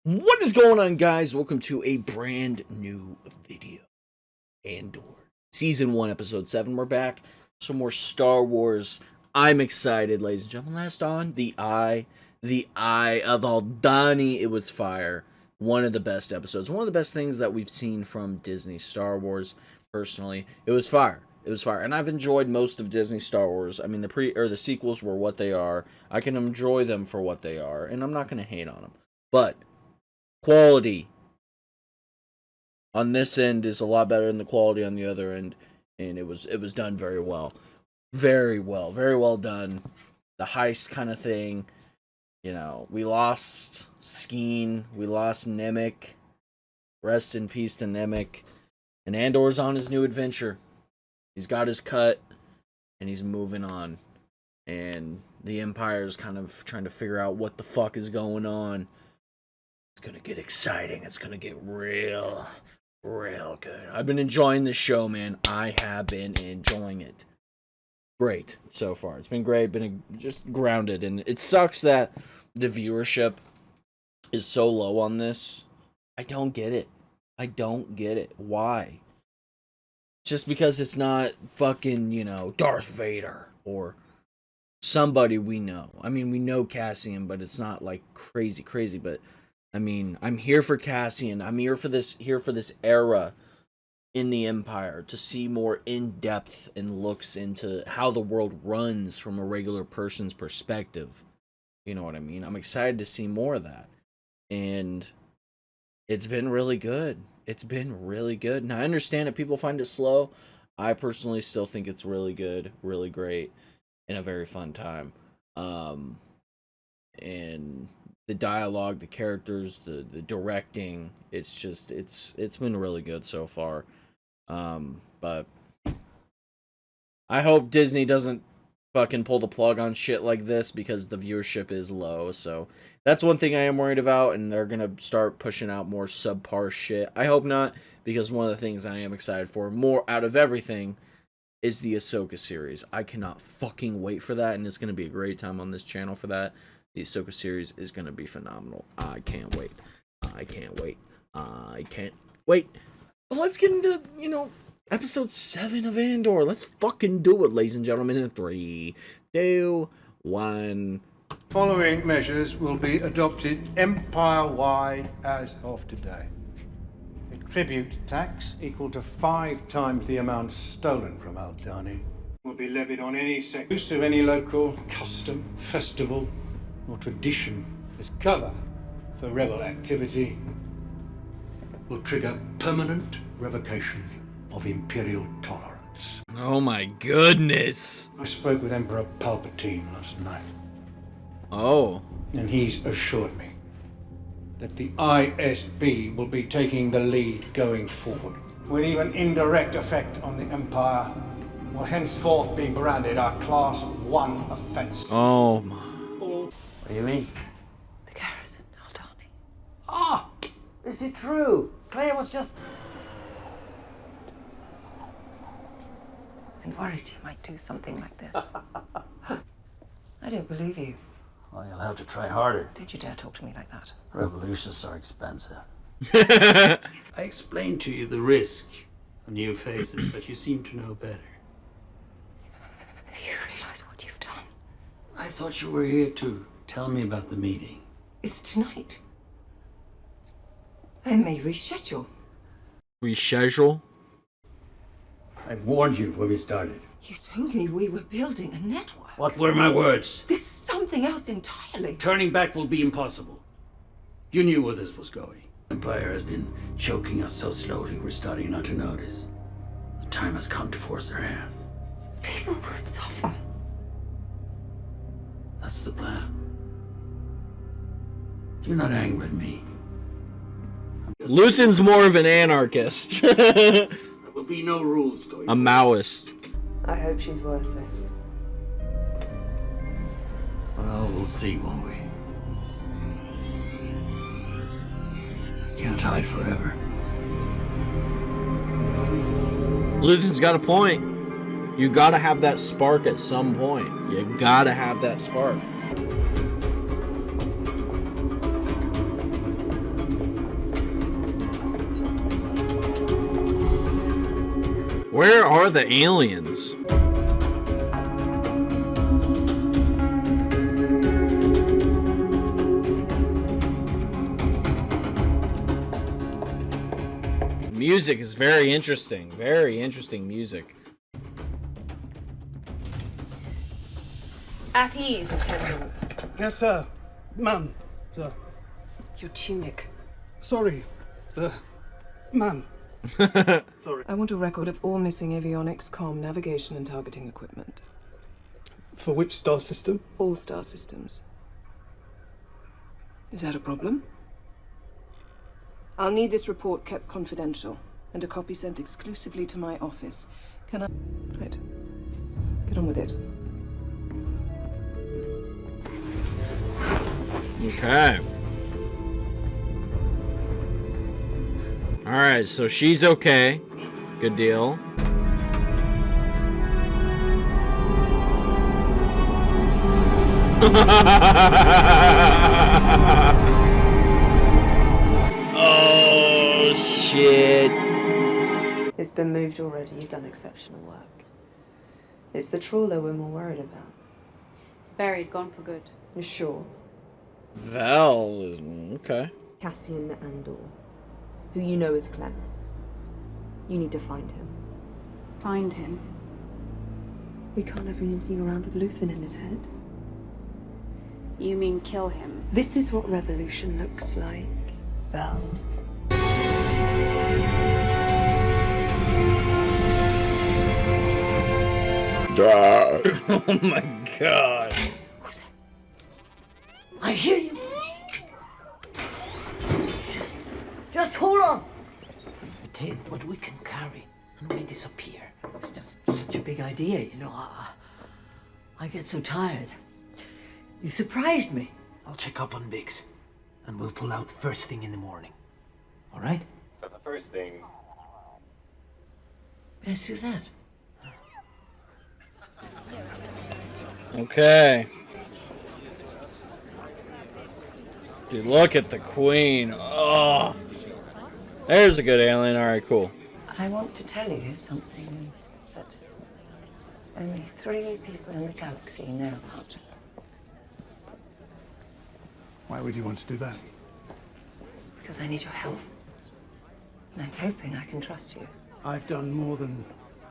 What is going on, guys? Welcome to a brand new video. Andor Season 1, Episode 7. We're back. Some more Star Wars. I'm excited, ladies and gentlemen. Last on, the Eye of Aldhani. It was fire. One of the best episodes. One of the best things that we've seen from Disney Star Wars, personally. It was fire. It was fire. And I've enjoyed most of Disney Star Wars. I mean, the sequels were what they are. I can enjoy them for what they are. And I'm not going to hate on them. But quality on this end is a lot better than the quality on the other end, and it was done very well, very well done. The heist kind of thing, you know. We lost Skeen, we lost Nemik. Rest in peace to Nemik. And Andor's on his new adventure. He's got his cut, and he's moving on. And the Empire's kind of trying to figure out what the fuck is going on. It's gonna get exciting. It's gonna get real good. I've been enjoying this show, man. I have been enjoying it. Great so far. It's been great. Been just grounded, and it sucks that the viewership is so low on this. I don't get it. I don't get it. Why? Just because it's not fucking, you know, Darth Vader or somebody we know. I mean, we know Cassian, but it's not like crazy, but I mean, I'm here for Cassian. I'm here for this era in the Empire, to see more in-depth and looks into how the world runs from a regular person's perspective. You know what I mean? I'm excited to see more of that. And it's been really good. It's been really good. Now, I understand that people find it slow. I personally still think it's really good, really great, and a very fun time. And the dialogue, the characters, the directing, it's just, it's been really good so far. But I hope Disney doesn't fucking pull the plug on shit like this, because the viewership is low. So that's one thing I am worried about, and they're gonna start pushing out more subpar shit. I hope not, because one of the things I am excited for more out of everything is the Ahsoka series. I cannot fucking wait for that, and it's gonna be a great time on this channel for that. The Ahsoka series is going to be phenomenal. I can't wait. I can't wait. I can't wait. But let's get into, you know, episode 7 of Andor. Let's fucking do it, ladies and gentlemen, in 3, 2, 1. Following measures will be adopted empire-wide as of today. A tribute tax equal to 5 times the amount stolen from Aldhani will be levied on any use of any local custom, festival, or tradition as cover for rebel activity will trigger permanent revocation of imperial tolerance. Oh my goodness. I spoke with Emperor Palpatine last night. Oh. And he's assured me that the ISB will be taking the lead going forward, with even indirect effect on the Empire, will henceforth be branded a Class 1 offense. Oh my. What do you mean? The garrison, Aldhani. Ah! Is it true? Kleya was just... I worried you might do something like this. I don't believe you. Well, you'll have to try harder. Don't you dare talk to me like that. Revolutions are expensive. I explained to you the risk of new faces, but you seem to know better. You realize what you've done? I thought you were here to tell me about the meeting. It's tonight. I may reschedule. Reschedule? I warned you when we started. You told me we were building a network. What were my words? This is something else entirely. Turning back will be impossible. You knew where this was going. Empire has been choking us so slowly we're starting not to notice. The time has come to force their hand. People will suffer. That's the plan. You're not angry at me. Luthen's more of an anarchist. There will be no rules going A Maoist. I hope she's worth it. Well, we'll see, won't we? Can't hide forever. Luthen's got a point. You gotta have that spark at some point. You gotta have that spark. Where are the aliens? Music is very interesting. Very interesting music. At ease, attendant. Yes, sir. Ma'am, sir. Your tunic. Sorry, sir. Ma'am. I want a record of all missing avionics, comm, navigation, and targeting equipment. For which star system? All star systems. Is that a problem? I'll need this report kept confidential, and a copy sent exclusively to my office. Can I... Right. Get on with it. Okay. Alright, so she's okay. Good deal. Oh, shit. It's been moved already. You've done exceptional work. It's the trawler we're more worried about. It's buried, gone for good. You sure? Val is... okay. Cassian Andor, who you know is Clem. You need to find him. Find him. We can't have him walking around with Luthen in his head. You mean kill him? This is what revolution looks like, Val. Oh my god. I hear you. Just hold on. We take what we can carry and we disappear. It's just such a big idea, you know. I get so tired. You surprised me. I'll check up on Biggs, and we'll pull out first thing in the morning. All right? But the first thing... Let's do that. Okay. Dude, look at the queen. Oh. There's a good alien. Alright, cool. I want to tell you something that only 3 people in the galaxy know about. Why would you want to do that? Because I need your help. And I'm hoping I can trust you. I've done more than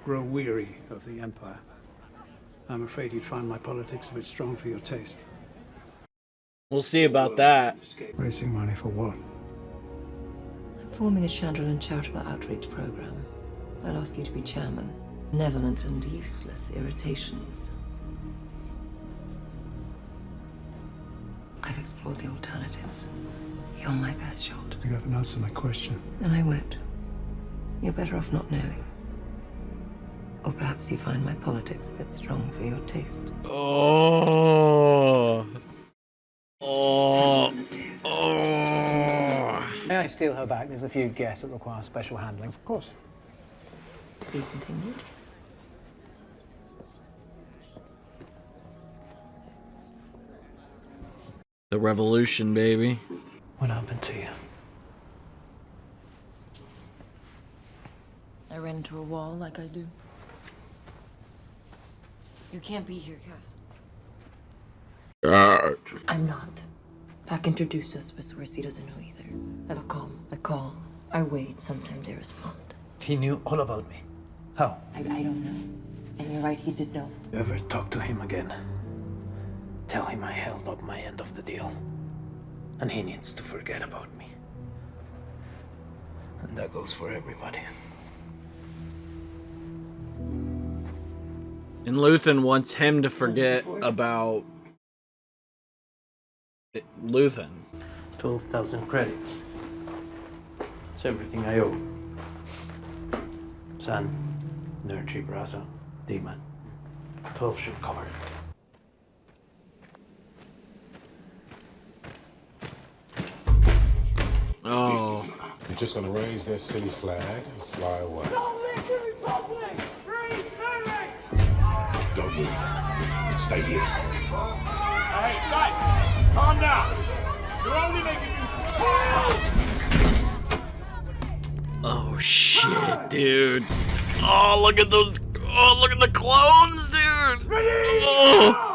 grow weary of the Empire. I'm afraid you'd find my politics a bit strong for your taste. We'll see about that. Raising money for what? I'm forming a Chandrilan charitable outreach program. I'll ask you to be chairman. Benevolent and useless irritations. I've explored the alternatives. You're my best shot. You haven't answered my question. And I won't. You're better off not knowing. Or perhaps you find my politics a bit strong for your taste. Oh. Oh. Oh. May I steal her back? There's a few guests that require special handling. Of course. To be continued. The revolution, baby. What happened to you? I ran into a wall like I do. You can't be here, Cass. I'm not. Pac introduced us, but swears he doesn't know either. I have a comm. I call. I wait. Sometimes they respond. He knew all about me. How? I don't know. And you're right, he did know. If you ever talk to him again, tell him I held up my end of the deal. And he needs to forget about me. And that goes for everybody. And Luthen wants him to forget about Luthen. 12,000 credits. It's everything I owe. San, Nurchi, Braza, Demon. 12 should cover it. Oh. You're just gonna raise that silly flag and fly away. Don't move. Stay here. Hey, guys, calm down. You're only making me... Oh shit, dude. Oh, look at those. Oh, look at the clones, dude. Oh.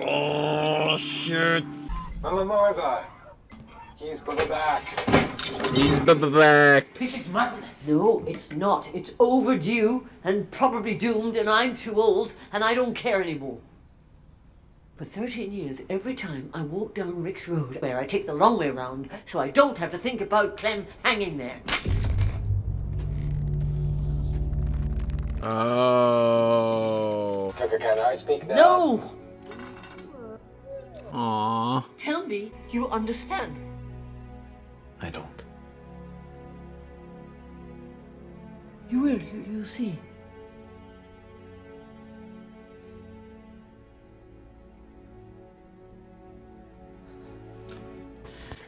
Oh, shit. Mama Maarva. He's back. He's back. This is madness. No, it's not. It's overdue and probably doomed, and I'm too old, and I don't care anymore. For 13 years, every time I walk down Rick's Road, where I take the long way round, so I don't have to think about Clem hanging there. Oh. Can I speak now? No! Aww. Tell me you understand. I don't. You will, you'll see.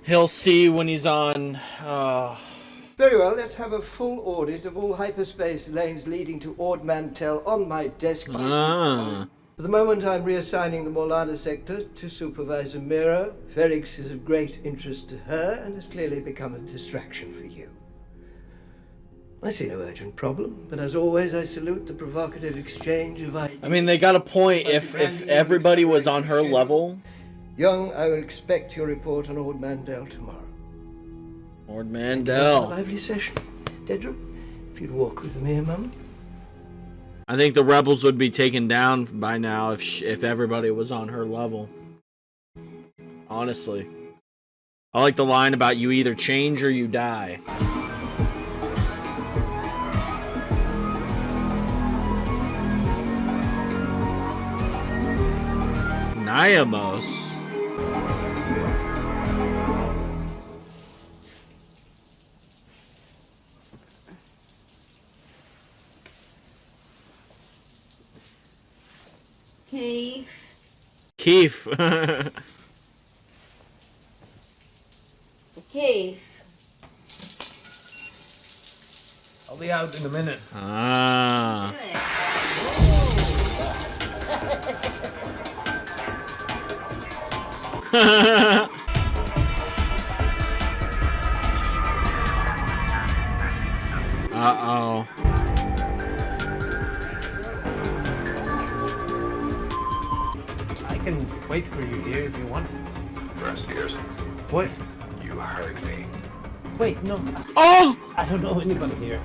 He'll see when he's on. Very well, let's have a full audit of all hyperspace lanes leading to Ord Mantell on my desk. For the moment, I'm reassigning the Morlana sector to Supervisor Mira. Ferrix is of great interest to her and has clearly become a distraction for you. I see no urgent problem, but as always, I salute the provocative exchange of ideas. I mean, they got a point. If everybody was on her level. Young, I will expect your report on Ord Mantell tomorrow. Ord A Mantell. lively session. Dedra, if you'd walk with me a moment. I think the rebels would be taken down by now if everybody was on her level. Honestly. I like the line about you either change or you die. Niamos. Keith. Keith. I'll be out in a minute. Ah. Uh-oh. I can wait for you here if you want. Rest ears. What? You heard me. Wait, no. Oh! I don't know anybody here.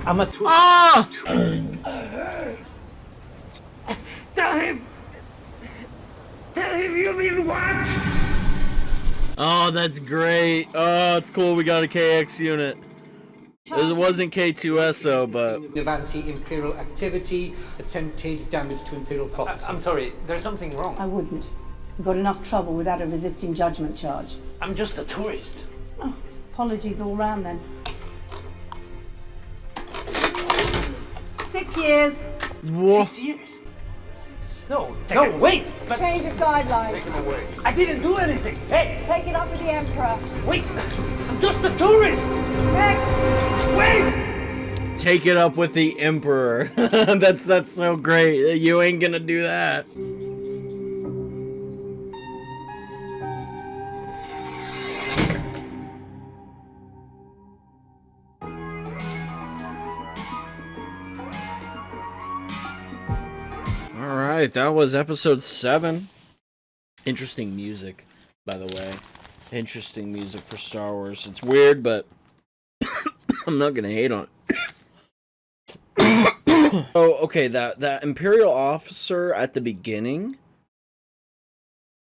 I'm a tourist. Ah! Tell him! Tell him you mean what? Oh, that's great. Oh, it's cool we got a KX unit. It wasn't K2SO, but... Of anti-imperial activity, attempted damage to imperial property. I'm sorry, there's something wrong. I wouldn't. We've got enough trouble without a resisting judgment charge. I'm just a tourist. Oh, apologies all round then. 6 years. What? 6 years? No, wait! But Change of guidelines. take him away. I didn't do anything. Hey! Take it up with the Emperor. Wait! I'm just a tourist! Wait! Take it up with the Emperor. That's so great. You ain't gonna do that. Alright, that was episode 7. Interesting music, by the way. Interesting music for Star Wars. It's weird, but I'm not gonna hate on it. Oh, okay, that Imperial officer at the beginning,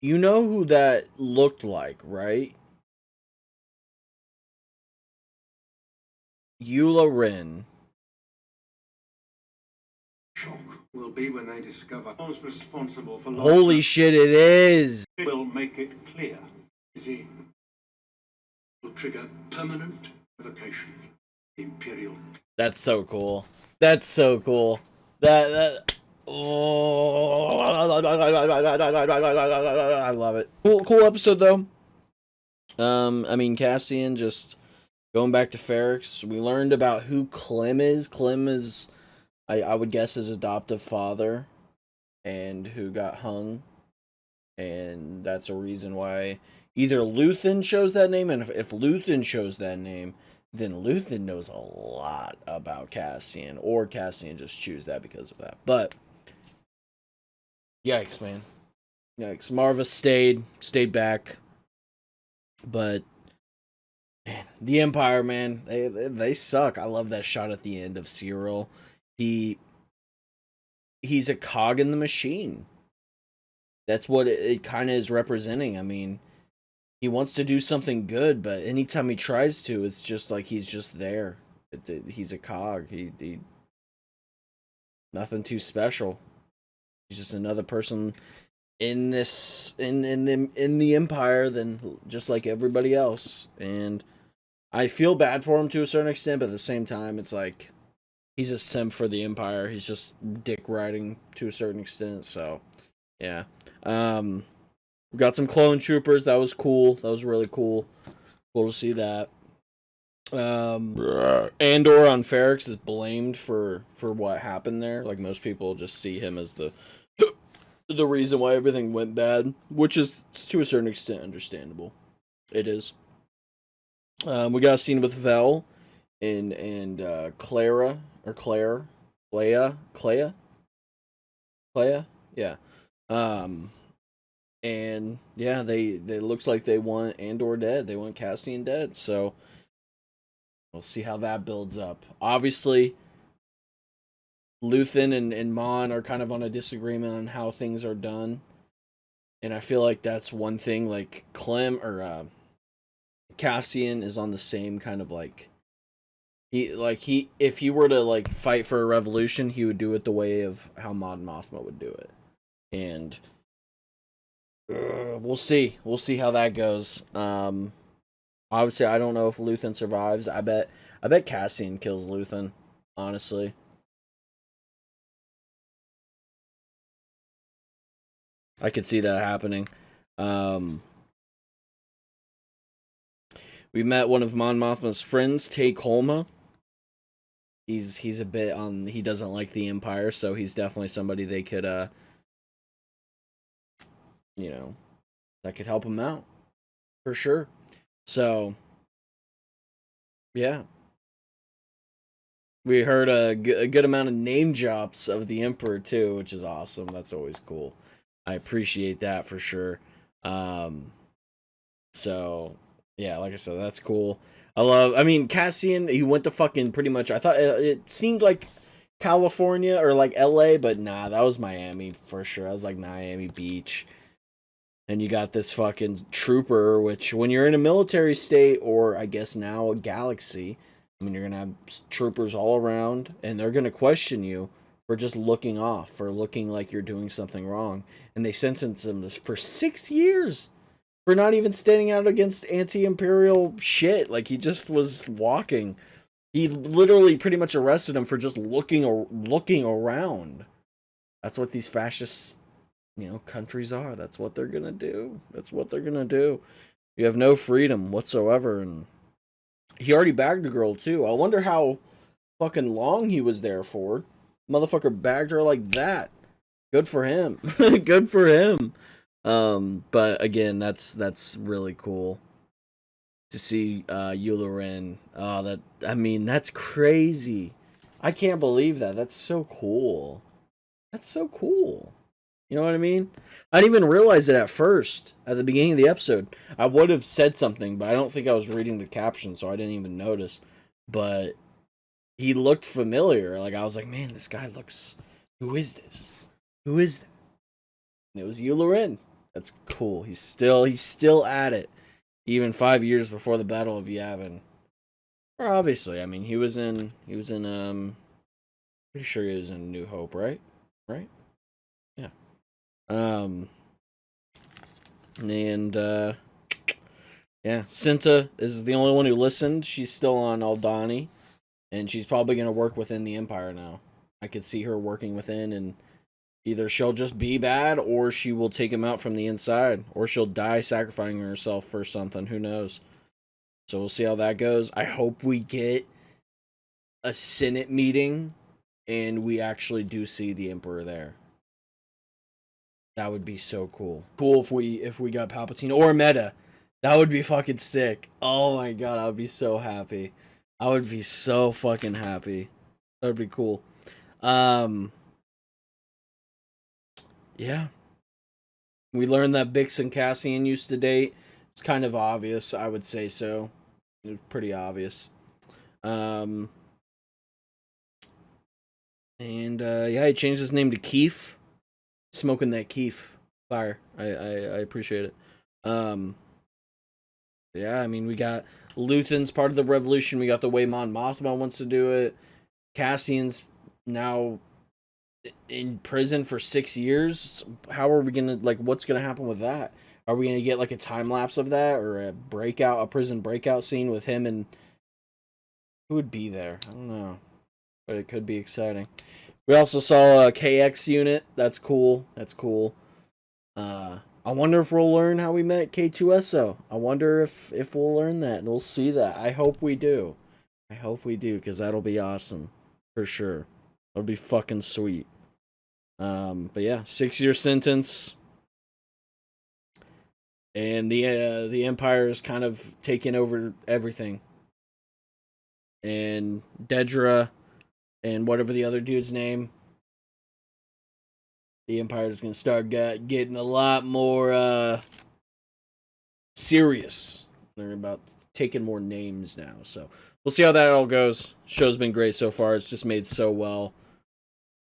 you know who that looked like, right? YULAREN. Shock will be when they discover who's responsible for. Holy shit, it is! Will make it clear. Is he? Will trigger permanent revocation. Imperial. That's so cool. That's so cool. That oh, I love it. Cool episode though. I mean Cassian just going back to Ferrix. We learned about who Clem is. Clem is, I would guess, his adoptive father, and who got hung. And that's a reason why either Luthen chose that name, and if Luthen chose that name, then Luthen knows a lot about Cassian, or Cassian just choose that because of that. But yikes, man. Yikes. Maarva stayed back. But man, the Empire, man, they suck. I love that shot at the end of Cyril. He's a cog in the machine. That's what it kind of is representing. I mean, he wants to do something good, but anytime he tries to, it's just like he's just there. He's a cog. He nothing too special. He's just another person in this in the Empire, than just like everybody else. And I feel bad for him to a certain extent, but at the same time, it's like he's a simp for the Empire. He's just dick riding to a certain extent. So yeah. We got some clone troopers. That was cool. That was really cool. Cool to see that. Andor on Ferrix is blamed for what happened there. Like, most people just see him as the reason why everything went bad, which is to a certain extent understandable. It is. We got a scene with Vel and Kleya, yeah. And yeah, they looks like they want Andor dead. They want Cassian dead. So we'll see how that builds up. Obviously, Luthen and Mon are kind of on a disagreement on how things are done. And I feel like that's one thing. Like, Cassian is on the same kind of like, if he were to like fight for a revolution, he would do it the way of how Mon Mothma would do it. And we'll see how that goes. Obviously, I don't know if Luthen survives. I bet Cassian kills Luthen, honestly. I could see that happening. We met one of Mon Mothma's friends, Tay Kolma. He's a bit on. He doesn't like the Empire, so he's definitely somebody they could, that could help him out for sure. So, yeah, we heard a good amount of name drops of the Emperor too, which is awesome. That's always cool. I appreciate that for sure. So yeah, like I said, that's cool. I mean, Cassian, he went to fucking pretty much, I thought it seemed like California or like LA, but nah, that was Miami for sure. That was like Miami Beach. And you got this fucking trooper, which when you're in a military state, or I guess now a galaxy, I mean, you're going to have troopers all around, and they're going to question you for just looking off, for looking like you're doing something wrong. And they sentenced him for 6 years for not even standing out against anti-imperial shit. Like, he just was walking. He literally pretty much arrested him for just looking around. That's what these fascist, countries are. That's what they're gonna do. That's what they're gonna do. You have no freedom whatsoever. And he already bagged a girl too. I wonder how fucking long he was there for. Motherfucker bagged her like that. Good for him. Good for him. But again, that's really cool to see YULAREN. That's crazy. I can't believe that. That's so cool. That's so cool. You know what I mean? I didn't even realize it at first, at the beginning of the episode. I would have said something, but I don't think I was reading the caption, so I didn't even notice. But he looked familiar. Like, I was like, man, this guy looks... Who is this? Who is that? And it was YULAREN. That's cool. He's still at it. Even 5 years before the Battle of Yavin. Or obviously, I mean, he was in pretty sure he was in New Hope, right? Right? Yeah. Yeah, Cinta is the only one who listened. She's still on Aldhani, and she's probably going to work within the Empire now. I could see her working within, and either she'll just be bad, or she will take him out from the inside, or she'll die sacrificing herself for something. Who knows? So we'll see how that goes. I hope we get a Senate meeting, and we actually do see the Emperor there. That would be so cool. Cool if we got Palpatine or Meta. That would be fucking sick. Oh my god, I would be so happy. I would be so fucking happy. That would be cool. Yeah. We learned that Bix and Cassian used to date. It's kind of obvious, I would say so. It's pretty obvious. And yeah, he changed his name to Keef. Smoking that Keef. Fire. I appreciate it. Yeah, I mean, we got Luthen's part of the revolution. We got the way Mon Mothma wants to do it. Cassian's now in prison for 6 years. How are we gonna, like, what's gonna happen with that? Are we gonna get like a time lapse of that, or a prison breakout scene with him, and who would be there? I don't know, but it could be exciting. We also saw a KX unit. That's cool. That's cool. I wonder if we'll learn how we met K2SO. I wonder if we'll learn that, and we'll see that. I hope we do. I hope we do, because that'll be awesome. For sure. That'll be fucking sweet. But yeah, 6-year sentence. And the Empire is kind of taking over everything. And Dedra and whatever the other dude's name, the Empire is going to start getting a lot more serious. They're about taking more names now. So we'll see how that all goes. Show's been great so far. It's just made so well.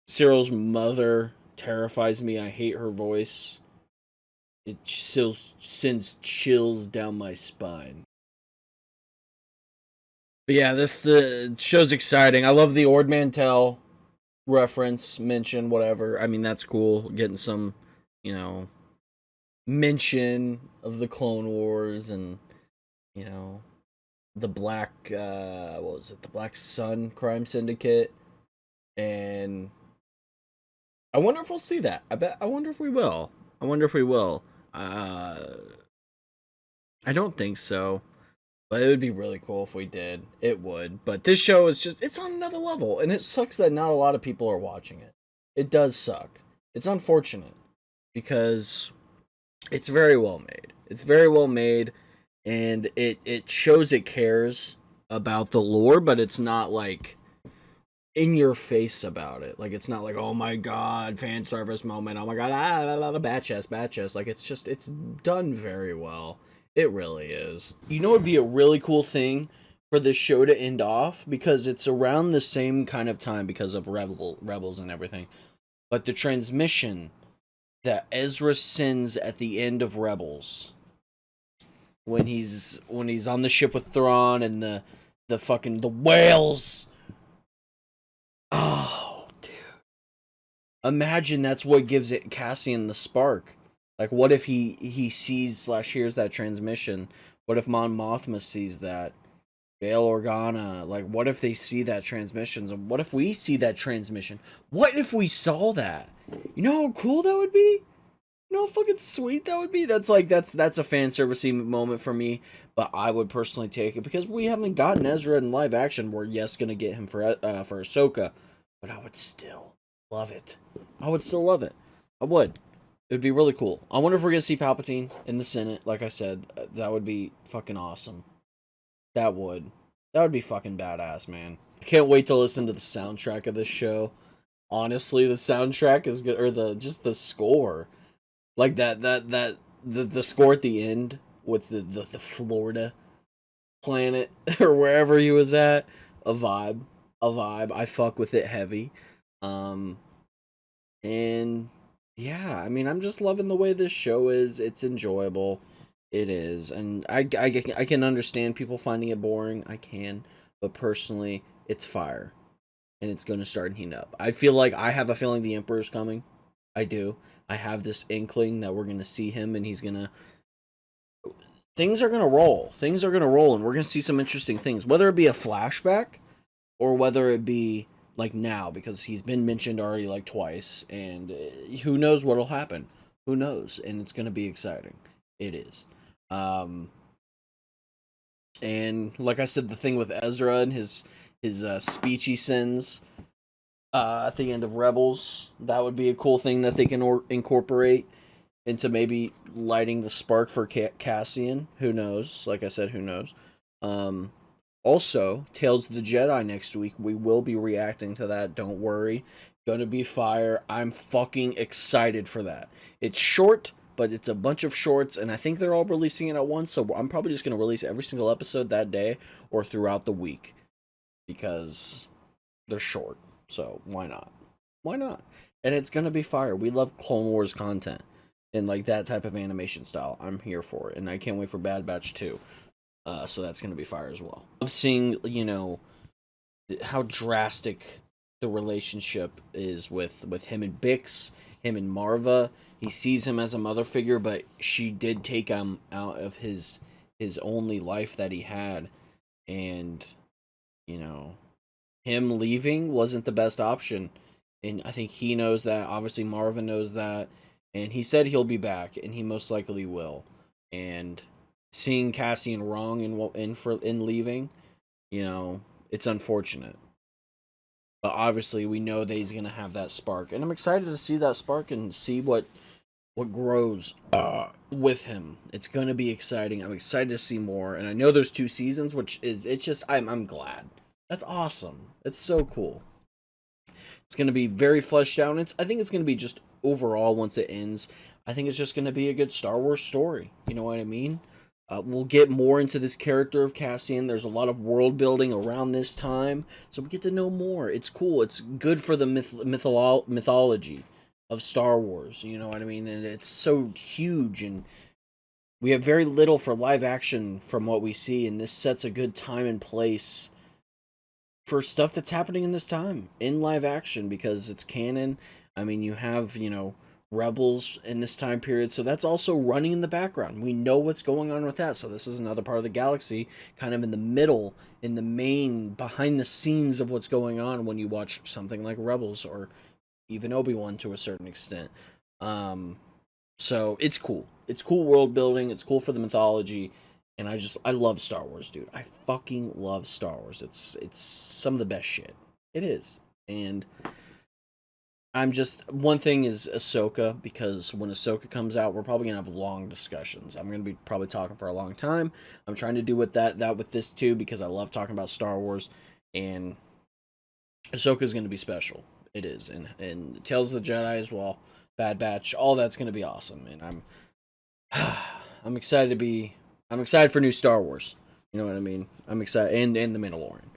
Cyril's mother terrifies me. I hate her voice. It still sends chills down my spine. But yeah, this show's exciting. I love the Ord Mantell reference, mention, whatever. I mean, that's cool. Getting some, you know, mention of the Clone Wars and, you know, the Black, what was it? The Black Sun Crime Syndicate. And I wonder if we'll see that. I wonder if we will. I wonder if we will. I don't think so. But it would be really cool if we did. It would. But this show is just, it's on another level. And it sucks that not a lot of people are watching it. It does suck. It's unfortunate. Because it's very well made. It's very well made. And it shows it cares about the lore. But it's not like in your face about it. Like, it's not like, oh my god, fan service moment. Oh my god, bad chest. Like, it's just, it's done very well. It really is. You know, it'd be a really cool thing for this show to end off, because it's around the same kind of time because of Rebels and everything. But the transmission that Ezra sends at the end of Rebels, when he's on the ship with Thrawn and the whales. Oh, dude. Imagine that's what gives it Cassian the spark. Like, what if he sees/hears that transmission? What if Mon Mothma sees that? Bail Organa. Like, what if they see that transmission? And what if we see that transmission? What if we saw that? You know how cool that would be? You know how fucking sweet that would be? That's a fan servicey moment for me. But I would personally take it, because we haven't gotten Ezra in live action. We're gonna get him for Ahsoka. But I would still love it. I would still love it. I would. It would be really cool. I wonder if we're going to see Palpatine in the Senate. Like I said, that would be fucking awesome. That would be fucking badass, man. I can't wait to listen to the soundtrack of this show. Honestly, the soundtrack is good, or the score. Like the score at the end with the Florida planet or wherever he was at. A vibe. I fuck with it heavy. And yeah, I mean, I'm just loving the way this show is. It's enjoyable. It is. And I can understand people finding it boring. I can. But personally, it's fire. And it's going to start heating up. I have a feeling the Emperor's coming. I do. I have this inkling that we're going to see him, and he's going to... Things are going to roll. And we're going to see some interesting things. Whether it be a flashback, or whether it be... like now, because he's been mentioned already like twice, and who knows what'll happen. Who knows? And it's gonna be exciting. It is. And like I said, the thing with Ezra and his speech he sends at the end of Rebels, that would be a cool thing that they can incorporate. into maybe lighting the spark for Cassian. Who knows? Like I said, who knows? Also, Tales of the Jedi next week. We will be reacting to that. Don't worry. Gonna be fire. I'm fucking excited for that. It's short, but it's a bunch of shorts, and I think they're all releasing it at once, so I'm probably just gonna release every single episode that day or throughout the week. Because they're short. So why not? Why not? And it's gonna be fire. We love Clone Wars content and like that type of animation style. I'm here for it, and I can't wait for Bad Batch 2. So that's gonna be fire as well. Of seeing, you know, how drastic the relationship is with him and Bix, him and Maarva. He sees him as a mother figure, but she did take him out of his only life that he had, and you know, him leaving wasn't the best option. And I think he knows that. Obviously, Maarva knows that. And he said he'll be back, and he most likely will. And seeing Cassian wrong in leaving, you know, it's unfortunate. But obviously, we know that he's going to have that spark. And I'm excited to see that spark and see what grows with him. It's going to be exciting. I'm excited to see more. And I know there's 2 seasons, which is, it's just, I'm glad. That's awesome. It's so cool. It's going to be very fleshed out. I think it's going to be just overall, once it ends, I think it's just going to be a good Star Wars story. You know what I mean? We'll get more into this character of Cassian. There's a lot of world building around this time, so we get to know more. It's cool. It's good for the mythology of Star Wars. You know what I mean? And it's so huge, and we have very little for live action from what we see, and this sets a good time and place for stuff that's happening in this time in live action, because it's canon. I mean, you have, you know, Rebels in this time period, so that's also running in the background. We know what's going on with that, so this is another part of the galaxy, kind of in the middle, in the main, behind the scenes of what's going on when you watch something like Rebels, or even Obi-Wan to a certain extent. So it's cool. It's cool world building, it's cool for the mythology, and I love Star Wars, dude. I fucking love Star Wars. It's some of the best shit. It is. And I'm just, one thing is Ahsoka, because when Ahsoka comes out, we're probably gonna have long discussions. I'm gonna be probably talking for a long time. I'm trying to do with that with this too, because I love talking about Star Wars, and Ahsoka is gonna be special. It is, and Tales of the Jedi as well, Bad Batch, all that's gonna be awesome, and I'm excited for new Star Wars. You know what I mean? I'm excited, and the Mandalorian.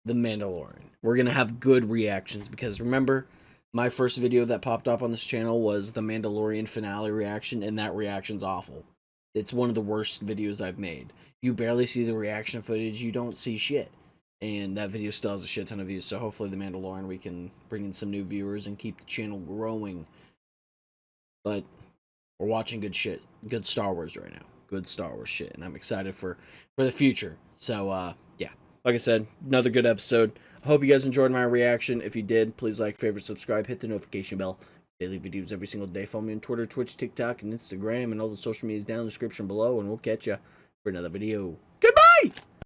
The Mandalorian. We're gonna have good reactions, because remember, my first video that popped up on this channel was the Mandalorian finale reaction, and that reaction's awful. It's one of the worst videos I've made. You barely see the reaction footage, you don't see shit. And that video still has a shit ton of views, so hopefully the Mandalorian, we can bring in some new viewers and keep the channel growing. But we're watching good shit, good Star Wars right now. Good Star Wars shit, and I'm excited for the future. So, yeah. Like I said, another good episode. I hope you guys enjoyed my reaction. If you did, please like, favorite, subscribe, hit the notification bell. Daily videos every single day. Follow me on Twitter, Twitch, TikTok, and Instagram, and all the social medias down in the description below, and we'll catch ya for another video.